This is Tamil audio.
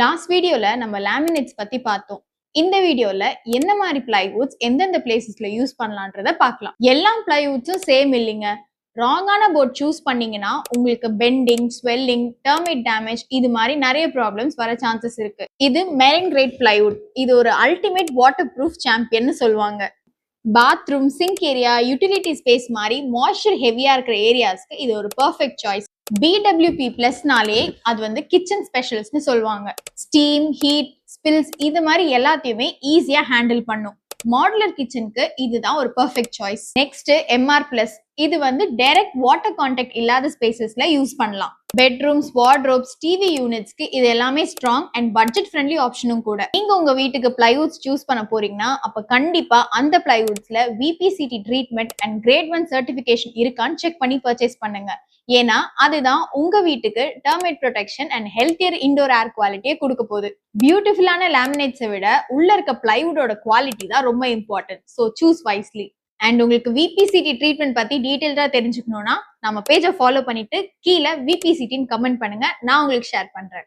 லாஸ்ட் வீடியோல நம்ம லேமினேட்ஸ் பத்தி பார்த்தோம். இந்த வீடியோல என்ன மாதிரி பிளைவுட்ஸ் எந்தெந்த பிளேசஸ்ல யூஸ் பண்ணலான்றத பார்க்கலாம். எல்லா பிளைவுட்ஸும் சேம் இல்லைங்க. ராங்கான போர்ட் சூஸ் பண்ணீங்கன்னா உங்களுக்கு பெண்டிங், ஸ்வெல்லிங், டெர்மைட் டேமேஜ் இது மாதிரி நிறைய ப்ராப்ளம்ஸ் வர சான்சஸ் இருக்கு. இது மெரின் கிரேட் பிளைவுட். இது ஒரு அல்டிமேட் வாட்டர் ப்ரூஃப் சாம்பியன் சொல்லுவாங்க. Bathroom, sink area, utility space மாதிரி மாய்ஸ்சர் ஹெவியா இருக்கிற ஏரியாஸ்க்கு இது ஒரு பெர்ஃபெக்ட் சாய்ஸ். BWP பிளஸ்னாலே அது வந்து கிச்சன் ஸ்பெஷலிஸ்ட்னு சொல்லுவாங்க. ஸ்டீம், ஹீட், ஸ்பில்ஸ் இது மாதிரி எல்லாத்தையுமே ஈஸியா ஹேண்டில் பண்ணும். மாடுலர் கிச்சனுக்கு இதுதான் ஒரு perfect choice. Next MR plus. இது வந்து டைரக்ட் வாட்டர் கான்டாக்ட் இல்லாத ஸ்பேசஸ்ல யூஸ் பண்ணலாம். பெட்ரூம்ஸ், வார்ட்ரோப்ஸ், டிவி யூனிட்ஸ்க்கு இது எல்லாமே ஸ்ட்ராங் அண்ட் பட்ஜெட் ஃப்ரெண்ட்லி ஆப்ஷனும் கூட. நீங்க உங்க வீட்டுக்கு பிளைவுட்ஸ் சூஸ் பண்ண போறீங்கன்னா அப்ப கண்டிப்பா அந்த பிளைவுட்ஸ்ல VPCT treatment and grade 1 certification இருக்கான்னு செக் பண்ணி பர்ச்சேஸ் பண்ணுங்க. ஏன்னா அதுதான் உங்க வீட்டுக்கு termite protection and healthier indoor air குவாலிட்டியை கொடுக்க போகுது. பியூட்டிஃபுல்லான லேமினேட்ஸை விட உள்ள இருக்க பிளைவுடோட குவாலிட்டி தான் ரொம்ப important. So choose wisely. And உங்களுக்கு VPCT ட்ரீட்மெண்ட் பத்தி டீடைல்டா தெரிஞ்சுக்கணும்னா நம்ம பேஜை ஃபாலோ பண்ணிட்டு கீழே VPCTன்னு கமெண்ட் பண்ணுங்க, நான் உங்களுக்கு ஷேர் பண்றேன்.